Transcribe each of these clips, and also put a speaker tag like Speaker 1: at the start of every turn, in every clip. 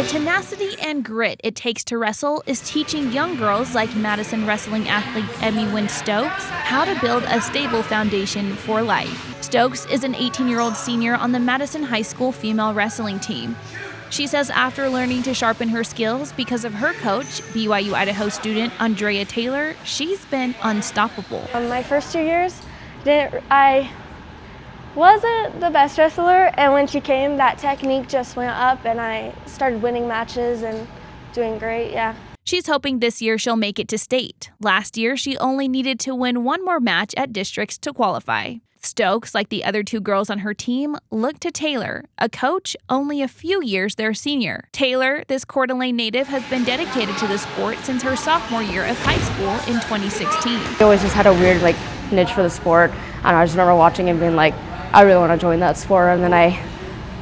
Speaker 1: tenacity and grit it takes to wrestle is teaching young girls like Madison wrestling athlete Emi Wynne Stokes how to build a stable foundation for life. Stokes is an 18-year-old senior on the Madison High School female wrestling team. She says after learning to sharpen her skills because of her coach, BYU-Idaho student Andrea Taylor, she's been unstoppable.
Speaker 2: My first 2 years, I wasn't the best wrestler, and when she came, that technique just went up and I started winning matches and doing great, yeah.
Speaker 1: She's hoping this year she'll make it to state. Last year, she only needed to win one more match at districts to qualify. Stokes, like the other two girls on her team, looked to Taylor, a coach only a few years their senior. Taylor, this Coeur d'Alene native, has been dedicated to the sport since her sophomore year of high school in 2016.
Speaker 3: I always just had a weird niche for the sport. I just remember watching and being like, I really want to join that sport, and then I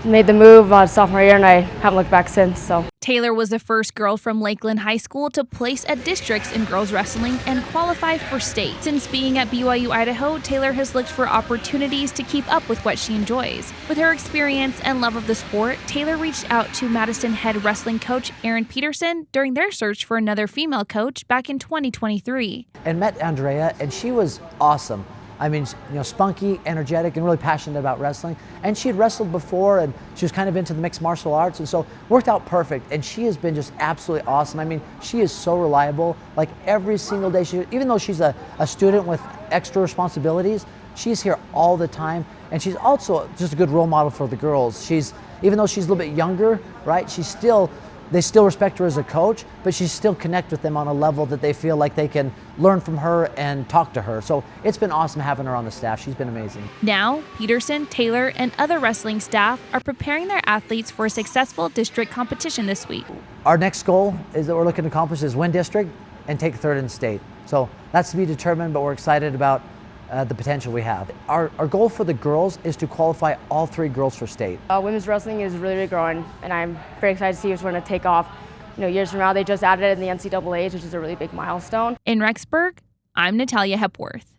Speaker 3: made the move sophomore year and I haven't looked back since. So
Speaker 1: Taylor was the first girl from Lakeland High School to place at districts in girls wrestling and qualify for state. Since being at BYU-Idaho, Taylor has looked for opportunities to keep up with what she enjoys. With her experience and love of the sport, Taylor reached out to Madison head wrestling coach Aaron Peterson during their search for another female coach back in 2023.
Speaker 4: And met Andrea, and she was awesome. I mean, spunky, energetic, and really passionate about wrestling. And she had wrestled before, and she was kind of into the mixed martial arts, and so worked out perfect. And she has been just absolutely awesome. I mean, she is so reliable. Like every single day, even though she's a student with extra responsibilities, she's here all the time. And she's also just a good role model for the girls. Even though she's a little bit younger, right? They still respect her as a coach, but she still connect with them on a level that they feel like they can learn from her and talk to her. So it's been awesome having her on the staff. She's been amazing.
Speaker 1: Now, Peterson, Taylor, and other wrestling staff are preparing their athletes for a successful district competition this week.
Speaker 4: Our next goal is that we're looking to accomplish is win district and take third in state. So that's to be determined, but we're excited about the potential we have. Our goal for the girls is to qualify all 3 girls for state.
Speaker 3: Women's wrestling is really growing, and I'm very excited to see what's going to take off. Years from now, they just added it in the NCAAs, which is a really big milestone.
Speaker 1: In Rexburg, I'm Natalia Hepworth.